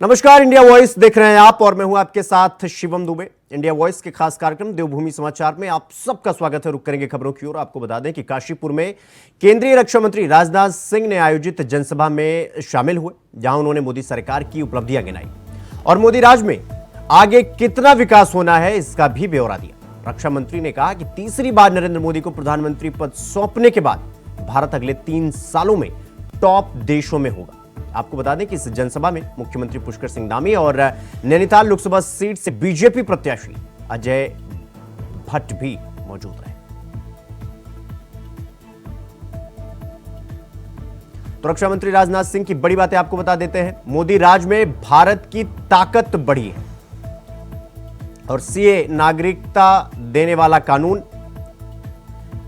नमस्कार, India voice देख रहे हैं आप और मैं हूं आपके साथ शिवम दुबे। इंडिया वॉइस के खास कार्यक्रम देवभूमि समाचार में आप सबका स्वागत है। रुक करेंगे खबरों की ओर। आपको बता दें कि काशीपुर में केंद्रीय रक्षा मंत्री राजनाथ सिंह ने आयोजित जनसभा में शामिल हुए, जहां उन्होंने मोदी सरकार की उपलब्धियां गिनाई और मोदी राज में आगे कितना विकास होना है इसका भी ब्यौरा दिया। रक्षा मंत्री ने कहा कि तीसरी बार नरेंद्र मोदी को प्रधानमंत्री पद सौंपने के बाद भारत अगले 3 सालों में टॉप देशों में होगा। आपको बता दें कि इस जनसभा में मुख्यमंत्री पुष्कर सिंह धामी और नैनीताल लोकसभा सीट से बीजेपी प्रत्याशी अजय भट्ट भी मौजूद रहे। तो रक्षा मंत्री राजनाथ सिंह की बड़ी बातें आपको बता देते हैं। मोदी राज में भारत की ताकत बढ़ी है और सीए नागरिकता देने वाला कानून,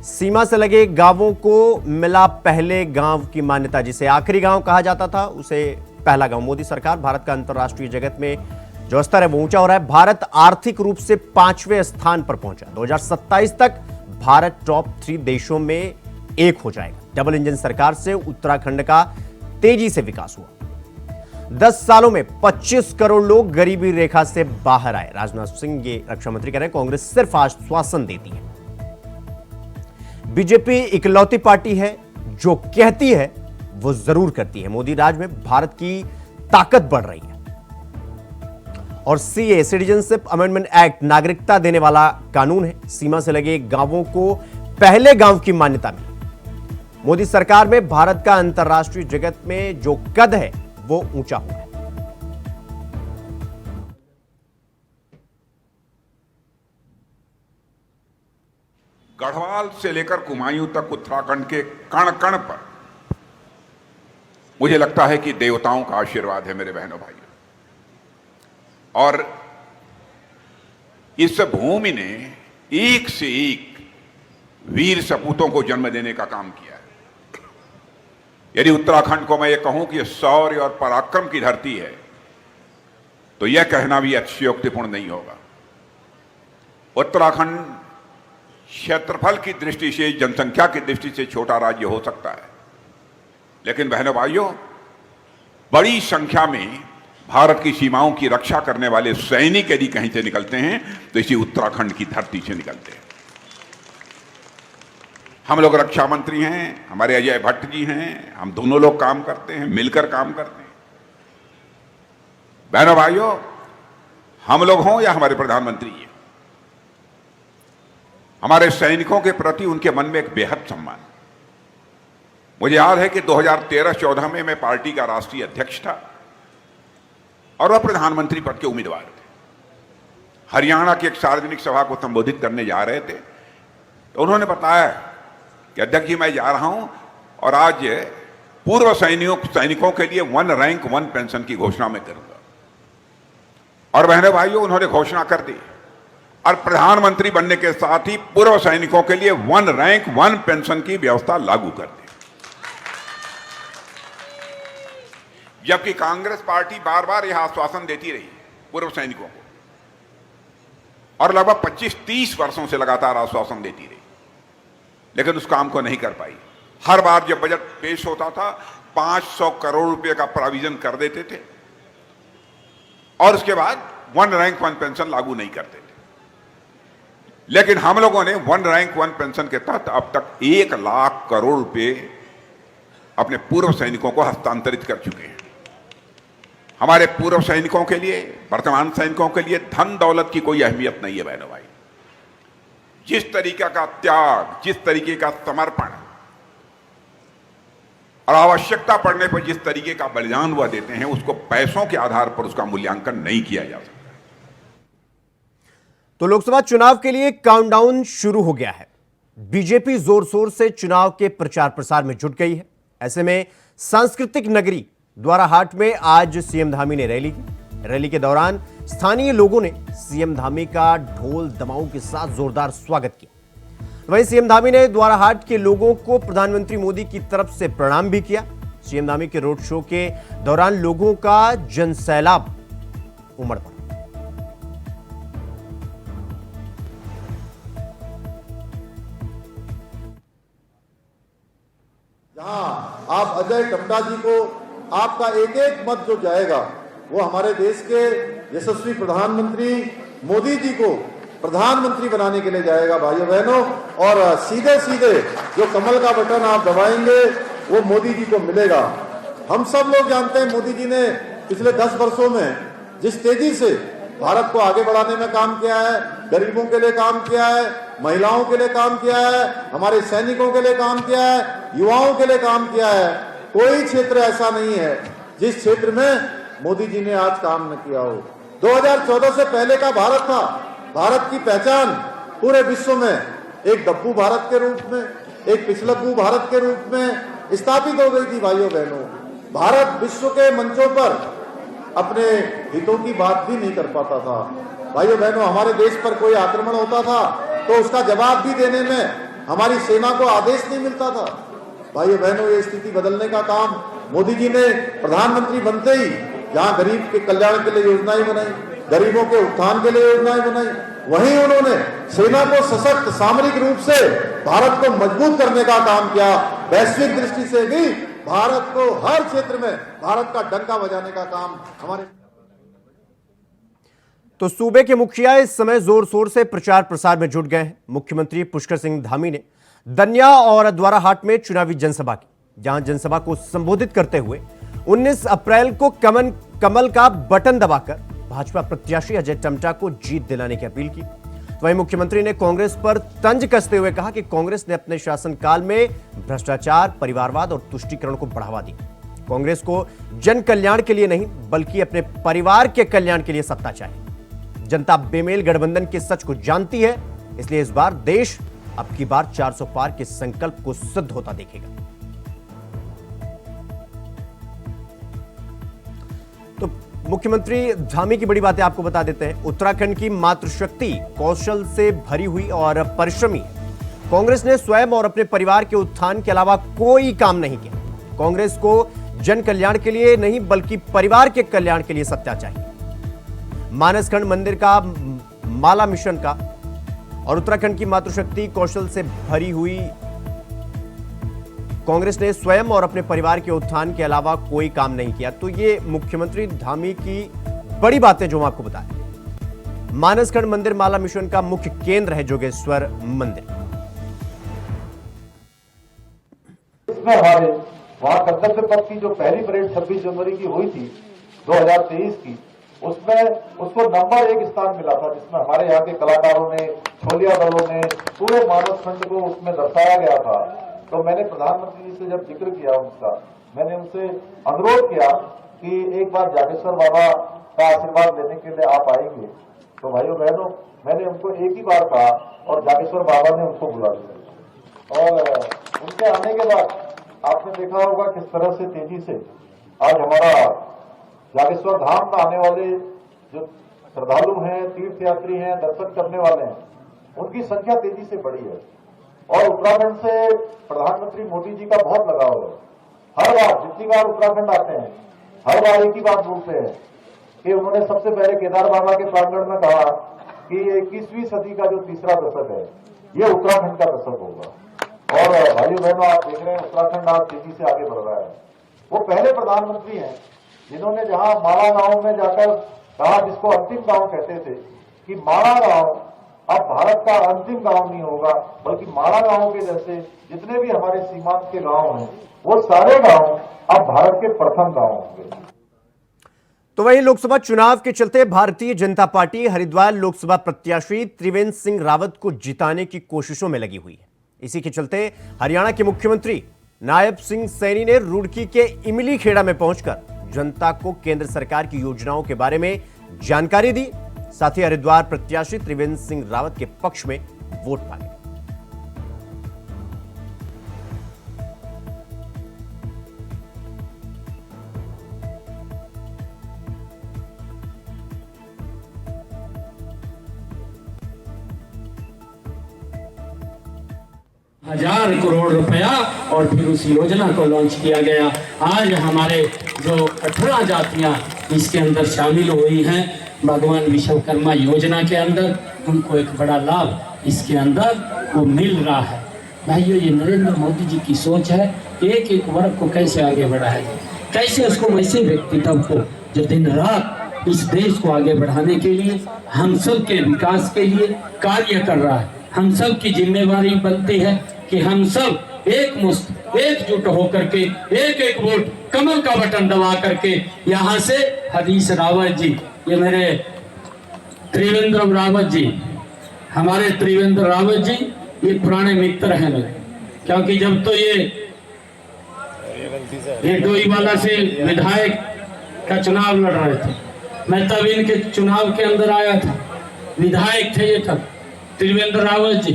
सीमा से लगे गांवों को मिला पहले गांव की मान्यता, जिसे आखिरी गांव कहा जाता था उसे पहला गांव। मोदी सरकार भारत का अंतर्राष्ट्रीय जगत में जो स्तर है वो ऊंचा हो रहा है। भारत आर्थिक रूप से 5वें स्थान पर पहुंचा। 2027 तक भारत टॉप 3 देशों में एक हो जाएगा। डबल इंजन सरकार से उत्तराखंड का तेजी से विकास हुआ। 10 सालों में 25 करोड़ लोग गरीबी रेखा से बाहर आए। राजनाथ सिंह ये रक्षा मंत्री कह रहे हैं, कांग्रेस सिर्फ आश्वासन देती है। बीजेपी इकलौती पार्टी है जो कहती है वो जरूर करती है। मोदी राज में भारत की ताकत बढ़ रही है और सीए सिटीजनशिप अमेंडमेंट एक्ट नागरिकता देने वाला कानून है। सीमा से लगे गांवों को पहले गांव की मान्यता मिली। मोदी सरकार में भारत का अंतर्राष्ट्रीय जगत में जो कद है वो ऊंचा हुआ है। गढ़वाल से लेकर कुमायूं तक उत्तराखंड के कण कण पर मुझे लगता है कि देवताओं का आशीर्वाद है मेरे बहनों भाइयों। और इस भूमि ने एक से एक वीर सपूतों को जन्म देने का काम किया है। यदि उत्तराखंड को मैं ये कहूं कि शौर्य और पराक्रम की धरती है, तो यह कहना भी अतिशयोक्तिपूर्ण नहीं होगा। उत्तराखंड क्षेत्रफल की दृष्टि से, जनसंख्या की दृष्टि से छोटा राज्य हो सकता है, लेकिन बहनों भाइयों, बड़ी संख्या में भारत की सीमाओं की रक्षा करने वाले सैनिक यदि कहीं से निकलते हैं तो इसी उत्तराखंड की धरती से निकलते हैं। हम लोग रक्षा मंत्री हैं, हमारे अजय भट्ट जी हैं, हम दोनों लोग काम करते हैं, मिलकर काम करते हैं। बहनों भाइयों, हम लोग हों या हमारे प्रधानमंत्री हैं, हमारे सैनिकों के प्रति उनके मन में एक बेहद सम्मान। मुझे याद है कि 2013-14 में मैं पार्टी का राष्ट्रीय अध्यक्ष था और वह प्रधानमंत्री पद के उम्मीदवार थे। हरियाणा की एक सार्वजनिक सभा को संबोधित करने जा रहे थे, तो उन्होंने बताया कि अध्यक्ष जी, मैं जा रहा हूं और आज पूर्व सैनिकों के लिए 1 रैंक 1 पेंशन की घोषणा मैं करूंगा। और बहनों भाइयों, उन्होंने घोषणा कर दी और प्रधानमंत्री बनने के साथ ही पूर्व सैनिकों के लिए 1 रैंक 1 पेंशन की व्यवस्था लागू कर दी। जबकि कांग्रेस पार्टी बार बार यह आश्वासन देती रही पूर्व सैनिकों को और लगभग 25-30 वर्षों से लगातार आश्वासन देती रही, लेकिन उस काम को नहीं कर पाई। हर बार जब बजट पेश होता था 500 करोड़ रुपए का प्रोविजन कर देते थे और उसके बाद 1 रैंक 1 पेंशन लागू नहीं करते थे। लेकिन हम लोगों ने 1 रैंक 1 पेंशन के तहत अब तक 1 लाख करोड़ रुपए अपने पूर्व सैनिकों को हस्तांतरित कर चुके हैं। हमारे पूर्व सैनिकों के लिए, वर्तमान सैनिकों के लिए धन दौलत की कोई अहमियत नहीं है बहनों भाई। जिस तरीके का त्याग, जिस तरीके का समर्पण और आवश्यकता पड़ने पर जिस तरीके का बलिदान वह देते हैं, उसको पैसों के आधार पर उसका मूल्यांकन नहीं किया जा सकता। तो लोकसभा चुनाव के लिए काउंटडाउन शुरू हो गया है। बीजेपी जोर शोर से चुनाव के प्रचार प्रसार में जुट गई है। ऐसे में सांस्कृतिक नगरी द्वाराहाट में आज सीएम धामी ने रैली की। रैली के दौरान स्थानीय लोगों ने सीएम धामी का ढोल दमाऊ के साथ जोरदार स्वागत किया। वहीं सीएम धामी ने द्वाराहाट के लोगों को प्रधानमंत्री मोदी की तरफ से प्रणाम भी किया। सीएम धामी के रोड शो के दौरान लोगों का जनसैलाब उमड़ पड़ा। जहां आप अजय टम्टा जी को आपका एक एक मत जो जाएगा वो हमारे देश के यशस्वी प्रधानमंत्री मोदी जी को प्रधानमंत्री बनाने के लिए जाएगा भाइयों बहनों। और सीधे सीधे जो कमल का बटन आप दबाएंगे वो मोदी जी को मिलेगा। हम सब लोग जानते हैं मोदी जी ने पिछले 10 वर्षों में जिस तेजी से भारत को आगे बढ़ाने में काम किया है, गरीबों के लिए काम किया है, महिलाओं के लिए काम किया है, हमारे सैनिकों के लिए काम किया है, युवाओं के लिए काम किया है। कोई क्षेत्र ऐसा नहीं है जिस क्षेत्र में मोदी जी ने आज काम न किया हो। 2014 से पहले का भारत था, भारत की पहचान पूरे विश्व में एक डब्बू भारत के रूप में, एक पिछलग्गू भारत के रूप में स्थापित हो गई थी। भाइयों बहनों, भारत विश्व के मंचों पर अपने हितों की बात भी नहीं कर पाता था। भाइयों बहनों, हमारे देश पर कोई आक्रमण होता था तो उसका जवाब भी देने में हमारी सेना को आदेश नहीं मिलता था। भाइयों बहनों, ये स्थिति बदलने का काम मोदी जी ने प्रधानमंत्री बनते ही जहां गरीब के कल्याण के लिए योजनाएं बनाई, गरीबों के उत्थान के लिए योजनाएं बनाई, वहीं उन्होंने सेना को सशक्त सामरिक रूप से भारत को मजबूत करने का काम किया। वैश्विक दृष्टि से भी भारत को हर क्षेत्र में भारत का डंका बजाने का काम हमारे। तो सूबे के मुखिया इस समय जोर शोर से प्रचार प्रसार में जुट गए हैं। मुख्यमंत्री पुष्कर सिंह धामी ने दनिया और अद्वारा हाट में चुनावी जनसभा की, जहां जनसभा को संबोधित करते हुए 19 अप्रैल को कमल का बटन दबाकर भाजपा प्रत्याशी अजय टम्टा को जीत दिलाने की अपील की। वहीं मुख्यमंत्री ने कांग्रेस पर तंज कसते हुए कहा कि कांग्रेस ने अपने शासनकाल में भ्रष्टाचार, परिवारवाद और तुष्टीकरण को बढ़ावा दिया। कांग्रेस को जन कल्याण के लिए नहीं बल्कि अपने परिवार के कल्याण के लिए सत्ता चाहिए। जनता बेमेल गठबंधन के सच को जानती है, इसलिए इस बार देश अब की बार 400 पार के संकल्प को सिद्ध होता देखेगा। तो मुख्यमंत्री धामी की बड़ी बातें आपको बता देते हैं। उत्तराखंड की मातृशक्ति कौशल से भरी हुई और परिश्रमी है। कांग्रेस ने स्वयं और अपने परिवार के उत्थान के अलावा कोई काम नहीं किया। कांग्रेस को जन कल्याण के लिए नहीं बल्कि परिवार के कल्याण के लिए सत्ता चाहिए। मानसखंड मंदिर का, माला मिशन का और उत्तराखंड की मातृशक्ति कौशल से भरी हुई कांग्रेस ने स्वयं और अपने परिवार के उत्थान के अलावा कोई काम नहीं किया। तो ये मुख्यमंत्री धामी की बड़ी बातें जो मैं आपको बताया। मानसखंड मंदिर माला मिशन का मुख्य केंद्र है जोगेश्वर मंदिर। इसमें हमारे वहां कर्तव्य पथ की जो पहली परेड 26 जनवरी की हुई थी 2023 की, उसमें उसको नंबर 1 स्थान मिला था, जिसमें हमारे यहाँ के कलाकारों ने, छोलिया दलों ने पूरे मानसखंड को उसमें दर्शाया गया था। तो मैंने प्रधानमंत्री जी से जब जिक्र किया उनका, मैंने उनसे अनुरोध किया कि एक बार जागेश्वर बाबा का आशीर्वाद लेने के लिए आप आएंगे। तो भाइयों बहनों, मैंने उनको एक ही बार कहा और जागेश्वर बाबा ने उनको बुला लिया। और उनके आने के बाद आपने देखा होगा किस तरह से तेजी से आज हमारा जागेश्वर धाम में आने वाले जो श्रद्धालु हैं, तीर्थयात्री हैं, दर्शन करने वाले हैं, उनकी संख्या तेजी से बढ़ी है। और उत्तराखंड से प्रधानमंत्री मोदी जी का बहुत लगाव है। हर बार जितनी बार उत्तराखंड आते हैं, हर बार एक ही बात बोलते हैं कि उन्होंने सबसे पहले केदार बाबा के प्रांगण में कहा कि 21वीं सदी का जो तीसरा दशक है, ये उत्तराखंड का दशक होगा। और भाइयों बहनों, आप देख रहे हैं उत्तराखंड आज तेजी से आगे बढ़ रहा है। वो पहले प्रधानमंत्री हैं जिन्होंने जहां माड़ा गांव में जाकर कहा, जिसको अंतिम गांव कहते थे, कि माड़ा गांव अब भारत का अंतिम गांव नहीं होगा, बल्कि माड़ा गांव के जैसे जितने भी हमारे सीमांत के गांव हैं, वो सारे गांव अब भारत के प्रथम गांव होंगे। तो वहीं लोकसभा चुनाव के चलते भारतीय जनता पार्टी हरिद्वार लोकसभा प्रत्याशी त्रिवेंद्र सिंह रावत को जिताने की कोशिशों में लगी हुई है। इसी के चलते हरियाणा के मुख्यमंत्री नायब सिंह सैनी ने रुड़की के इमली खेड़ा में पहुंचकर जनता को केंद्र सरकार की योजनाओं के बारे में जानकारी दी। साथ ही हरिद्वार प्रत्याशी त्रिवेंद्र सिंह रावत के पक्ष में वोट मांगे। हजार करोड़ रुपया और फिर उस योजना को लॉन्च किया गया। आज हमारे जो 18 जातियां इसके अंदर शामिल हुई हैं, भगवान विश्वकर्मा योजना के अंदर उनको एक बड़ा लाभ इसके अंदर वो मिल रहा है। भाइयों, ये नरेंद्र मोदी जी की सोच है, एक एक वर्ग को कैसे आगे बढ़ाया जाए, कैसे उसको वैसे व्यक्तित्व को जो दिन रात इस देश को आगे बढ़ाने के लिए, हम सब के विकास के लिए कार्य कर रहा है। हम सब की जिम्मेवारी बनती है कि हम सब एकमुश्त एकजुट होकर के एक एक वोट कमल का बटन दबा करके यहाँ से हरीश रावत जी, ये मेरे त्रिवेंद्र रावत जी, हमारे त्रिवेंद्र रावत जी ये पुराने मित्र हैं मेरे, क्योंकि जब तो ये डोईवाला से विधायक का चुनाव लड़ रहे थे, मैं तब इनके चुनाव के अंदर आया था, विधायक थे ये तब त्रिवेंद्र रावत जी,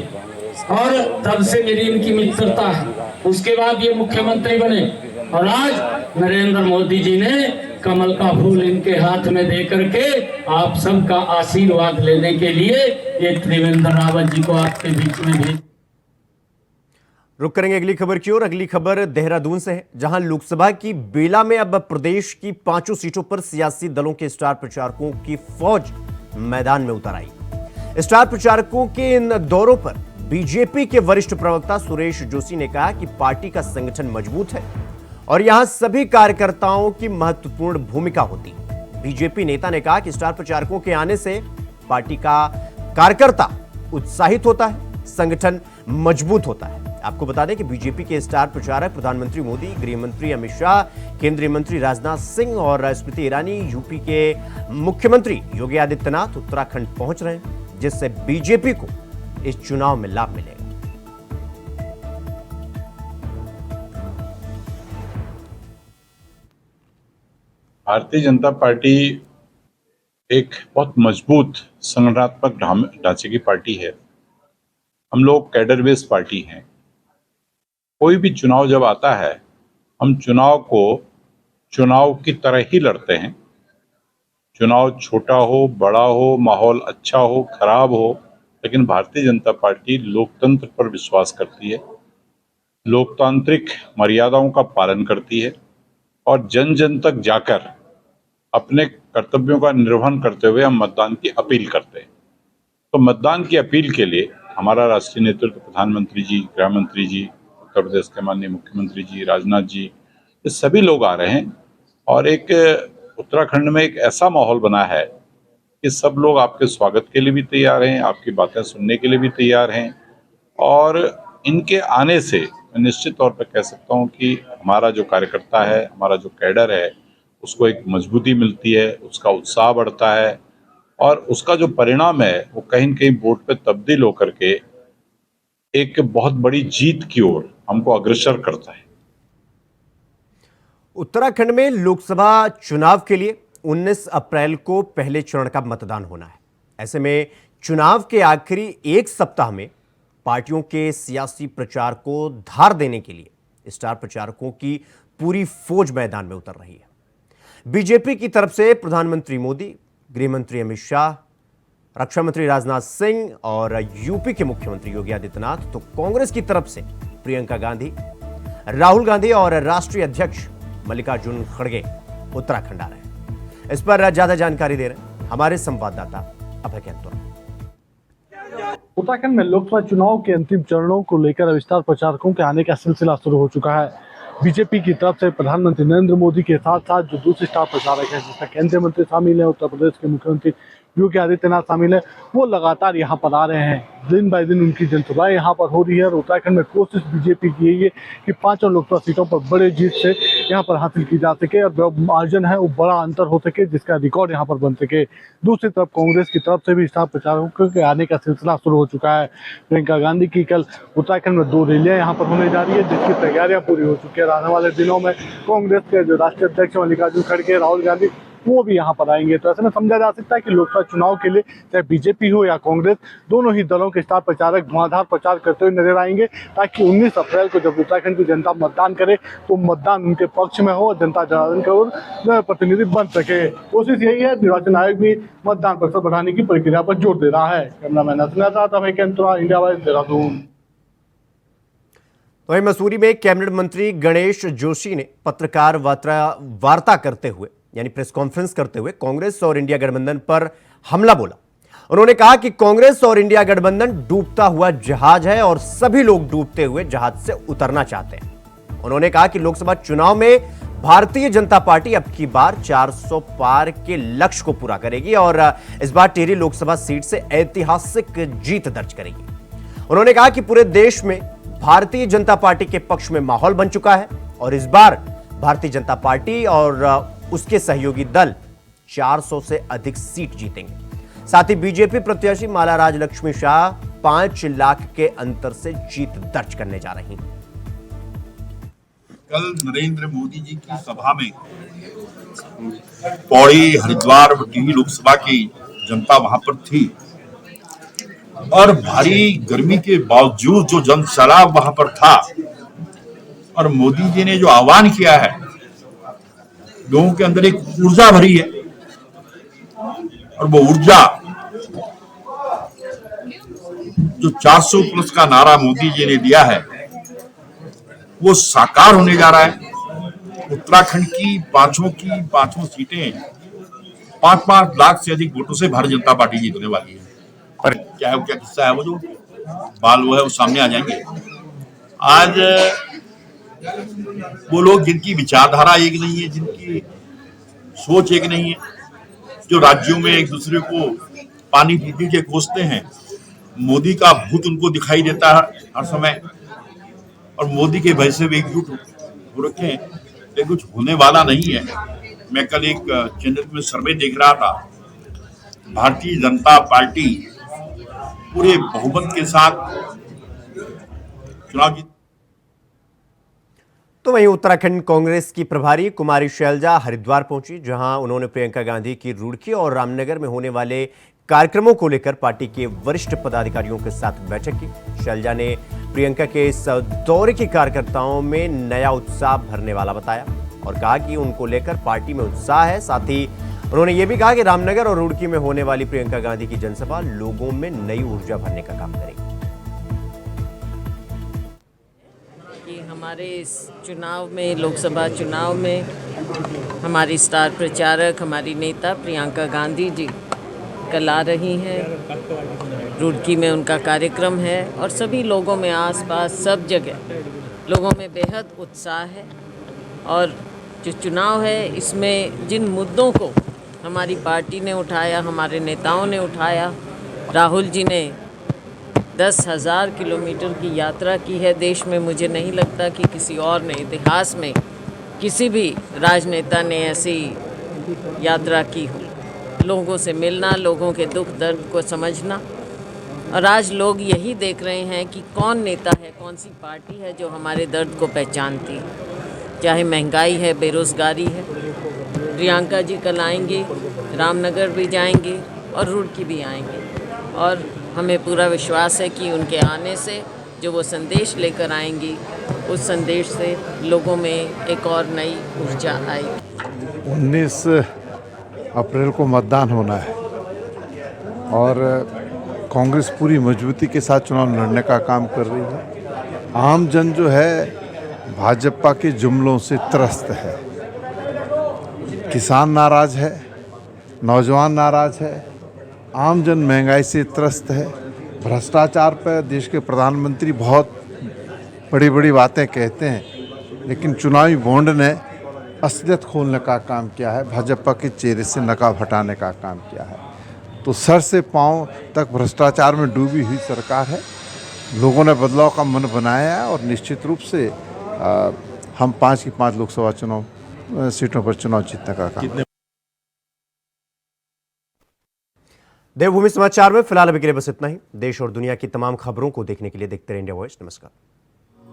और तब से मेरी इनकी मित्रता है। उसके बाद ये मुख्यमंत्री बने और आज नरेंद्र मोदी जी ने कमल का फूल इनके हाथ में दे करके आप सबका आशीर्वाद लेने के लिए ये त्रिवेंद्र रावत जी को आपके बीच में भेज। रुक करेंगे अगली खबर की ओर। अगली खबर देहरादून से है, जहां लोकसभा की बेला में अब प्रदेश की 5 सीटों पर सियासी दलों के स्टार प्रचारकों की फौज मैदान में उतर आई। स्टार प्रचारकों के इन दौरों पर बीजेपी के वरिष्ठ प्रवक्ता सुरेश जोशी ने कहा कि पार्टी का संगठन मजबूत है और यहां सभी कार्यकर्ताओं की महत्वपूर्ण भूमिका होती है। बीजेपी नेता ने कहा कि स्टार प्रचारकों के आने से पार्टी का कार्यकर्ता उत्साहित होता है, संगठन मजबूत होता है। आपको बता दें कि बीजेपी के स्टार प्रचारक प्रधानमंत्री मोदी, गृह मंत्री अमित शाह, केंद्रीय मंत्री राजनाथ सिंह और स्मृति ईरानी, यूपी के मुख्यमंत्री योगी आदित्यनाथ उत्तराखंड पहुंच रहे हैं, जिससे बीजेपी को इस चुनाव में लाभ मिलेगा। भारतीय जनता पार्टी एक बहुत मजबूत संगठनात्मक ढांचे की पार्टी है। हम लोग कैडर बेस्ड पार्टी हैं। कोई भी चुनाव जब आता है, हम चुनाव को चुनाव की तरह ही लड़ते हैं। चुनाव छोटा हो, बड़ा हो, माहौल अच्छा हो, खराब हो, लेकिन भारतीय जनता पार्टी लोकतंत्र पर विश्वास करती है, लोकतांत्रिक मर्यादाओं का पालन करती है और जन जन तक जाकर अपने कर्तव्यों का निर्वहन करते हुए हम मतदान की अपील करते हैं। तो मतदान की अपील के लिए हमारा राष्ट्रीय नेतृत्व, प्रधानमंत्री जी, गृह मंत्री जी, उत्तर प्रदेश के माननीय मुख्यमंत्री जी, राजनाथ जी, ये सभी लोग आ रहे हैं और एक उत्तराखंड में एक ऐसा माहौल बना है कि सब लोग आपके स्वागत के लिए भी तैयार हैं, आपकी बातें सुनने के लिए भी तैयार हैं। और इनके आने से मैं निश्चित तौर पर कह सकता हूं कि हमारा जो कार्यकर्ता है, हमारा जो कैडर है, उसको एक मजबूती मिलती है, उसका उत्साह बढ़ता है और उसका जो परिणाम है वो कहीं न कहीं वोट पे तब्दील होकर के एक बहुत बड़ी जीत की ओर हमको अग्रसर करता है। उत्तराखंड में लोकसभा चुनाव के लिए 19 अप्रैल को पहले चरण का मतदान होना है। ऐसे में चुनाव के आखिरी एक सप्ताह में पार्टियों के सियासी प्रचार को धार देने के लिए स्टार प्रचारकों की पूरी फौज मैदान में उतर रही है। बीजेपी की तरफ से प्रधानमंत्री मोदी, गृह मंत्री अमित शाह, रक्षा मंत्री राजनाथ सिंह और यूपी के मुख्यमंत्री योगी आदित्यनाथ, तो कांग्रेस की तरफ से प्रियंका गांधी, राहुल गांधी और राष्ट्रीय अध्यक्ष मल्लिकार्जुन खड़गे उत्तराखंड आ रहे हैं। इस पर ज्यादा जानकारी दे रहे हैं हमारे संवाददाता अभय कैंतुरा। उत्तराखंड में लोकसभा चुनाव के अंतिम चरणों को लेकर अब स्टार प्रचारकों के आने का सिलसिला शुरू हो चुका है। बीजेपी की तरफ से प्रधानमंत्री नरेंद्र मोदी के साथ साथ जो दूसरे स्टार प्रचारक हैं, जिसमें केंद्रीय मंत्री शामिल हैं, उत्तर प्रदेश के मुख्यमंत्री योगी आदित्यनाथ शामिल है, वो लगातार यहाँ पर आ रहे हैं। दिन बाय दिन उनकी जनसभाएं यहाँ पर हो रही है और उत्तराखंड में कोशिश बीजेपी की यही है कि 5 लोकसभा सीटों पर बड़े जीत से यहाँ पर हासिल की जा सके और जो मार्जिन है वो बड़ा अंतर हो सके, जिसका रिकॉर्ड यहाँ पर बन सके। दूसरी तरफ कांग्रेस की तरफ से भी स्टार प्रचारकों के आने का सिलसिला शुरू हो चुका है। प्रियंका गांधी की कल उत्तराखंड में 2 रैलियाँ यहाँ पर होने जा रही है, जिसकी तैयारियाँ पूरी हो चुकी है। आने वाले दिनों में कांग्रेस के जो राष्ट्रीय अध्यक्ष मल्लिकार्जुन खड़गे, राहुल गांधी, वो भी यहाँ पर आएंगे। तो ऐसे में समझा जा सकता है कि लोकसभा चुनाव के लिए चाहे बीजेपी हो या कांग्रेस, दोनों ही दलों के स्टार प्रचारक धुआंधार प्रचार करते हुए नजर आएंगे, ताकि 19 अप्रैल को जब उत्तराखंड की जनता मतदान करे तो मतदान उनके पक्ष में हो और जनता जनार्दन का ओर प्रतिनिधि बन सके। कोशिश यही है। निर्वाचन आयोग भी मतदान प्रतिशत बढ़ाने की प्रक्रिया पर जोर दे रहा है। कैमरामैन अभय कैंतुरा, इंडिया वाइज, देहरादून। वहीं मसूरी में कैबिनेट मंत्री गणेश जोशी ने पत्रकार वार्ता करते हुए, यानी प्रेस कॉन्फ्रेंस करते हुए, कांग्रेस और इंडिया गठबंधन पर हमला बोला। उन्होंने कहा कि कांग्रेस और इंडिया गठबंधन डूबता हुआ जहाज है और सभी लोग डूबते हुए जहाज से उतरना चाहते हैं। उन्होंने कहा कि लोकसभा चुनाव में भारतीय जनता पार्टी अब की बार 400 पार के लक्ष्य को पूरा करेगी और इस बार टिहरी लोकसभा सीट से ऐतिहासिक जीत दर्ज करेगी। उन्होंने कहा कि पूरे देश में भारतीय जनता पार्टी के पक्ष में माहौल बन चुका है और इस बार भारतीय जनता पार्टी और उसके सहयोगी दल 400 से अधिक सीट जीतेंगे। साथ ही बीजेपी प्रत्याशी माला राजलक्ष्मी शाह 5 लाख के अंतर से जीत दर्ज करने जा रही हैं। कल नरेंद्र मोदी जी की सभा में पौड़ी, हरिद्वार, टिहरी लोकसभा की जनता वहां पर थी और भारी गर्मी के बावजूद जो जन सैलाब वहां पर था और मोदी जी ने जो आह्वान किया है, लोगों के अंदर एक ऊर्जा भरी है और वो ऊर्जा जो 400 प्लस का नारा मोदी जी ने दिया है वो साकार होने जा रहा है। उत्तराखंड की पांचों सीटें 5-5 लाख से अधिक वोटों से भारतीय जनता पार्टी जीतने वाली है। पर क्या किस्सा है वो जो बाल वो है वो सामने आ जाएंगे। आज वो लोग जिनकी विचारधारा एक नहीं है, जिनकी सोच एक नहीं है, जो राज्यों में एक दूसरे को पानी पीने के कोसते हैं, मोदी का भूत उनको दिखाई देता है हर समय और मोदी के भय से भी एकजुट हो रखे हैं, लेकिन कुछ होने वाला नहीं है। मैं कल एक चैनल में सर्वे देख रहा था, भारतीय जनता पार्टी पूरे बहुमत के साथ चुनाव जीत। तो वहीं उत्तराखंड कांग्रेस की प्रभारी कुमारी शैलजा हरिद्वार पहुंची, जहां उन्होंने प्रियंका गांधी की रुड़की और रामनगर में होने वाले कार्यक्रमों को लेकर पार्टी के वरिष्ठ पदाधिकारियों के साथ बैठक की। शैलजा ने प्रियंका के इस दौरे के कार्यकर्ताओं में नया उत्साह भरने वाला बताया और कहा कि उनको लेकर पार्टी में उत्साह है। साथ ही उन्होंने ये भी कहा कि रामनगर और रुड़की में होने वाली प्रियंका गांधी की जनसभा लोगों में नई ऊर्जा भरने का काम करेगी। कि हमारे इस चुनाव में, लोकसभा चुनाव में हमारी स्टार प्रचारक, हमारी नेता प्रियंका गांधी जी कल आ रही हैं। रुड़की में उनका कार्यक्रम है और सभी लोगों में, आसपास सब जगह लोगों में बेहद उत्साह है। और जो चुनाव है इसमें जिन मुद्दों को हमारी पार्टी ने उठाया, हमारे नेताओं ने उठाया, राहुल जी ने 10,000 किलोमीटर की यात्रा की है देश में। मुझे नहीं लगता कि किसी और ने इतिहास में किसी भी राजनेता ने ऐसी यात्रा की हो। लोगों से मिलना, लोगों के दुख दर्द को समझना, और आज लोग यही देख रहे हैं कि कौन नेता है, कौन सी पार्टी है जो हमारे दर्द को पहचानती है। चाहे महंगाई है, बेरोज़गारी है। प्रियंका जी कल आएंगी, रामनगर भी जाएंगे और रुड़की भी आएंगे और हमें पूरा विश्वास है कि उनके आने से जो वो संदेश लेकर आएंगी, उस संदेश से लोगों में एक और नई ऊर्जा आएगी। 19 अप्रैल को मतदान होना है और कांग्रेस पूरी मजबूती के साथ चुनाव लड़ने का काम कर रही है। आम जन जो है भाजपा के जुमलों से त्रस्त है। किसान नाराज है, नौजवान नाराज है, आम जन महंगाई से त्रस्त है। भ्रष्टाचार पर देश के प्रधानमंत्री बहुत बड़ी बड़ी बातें कहते हैं, लेकिन चुनावी बॉन्ड ने असलियत खोलने का काम किया है, भाजपा के चेहरे से नकाब हटाने का काम किया है। तो सर से पांव तक भ्रष्टाचार में डूबी हुई सरकार है। लोगों ने बदलाव का मन बनाया है और निश्चित रूप से हम 5 की 5 लोकसभा चुनाव सीटों पर चुनाव जीतने का काम। देवभूमि समाचार में फिलहाल अभी के लिए बस इतना ही। देश और दुनिया की तमाम खबरों को देखने के लिए देखते रहिए इंडिया वॉइस। नमस्कार।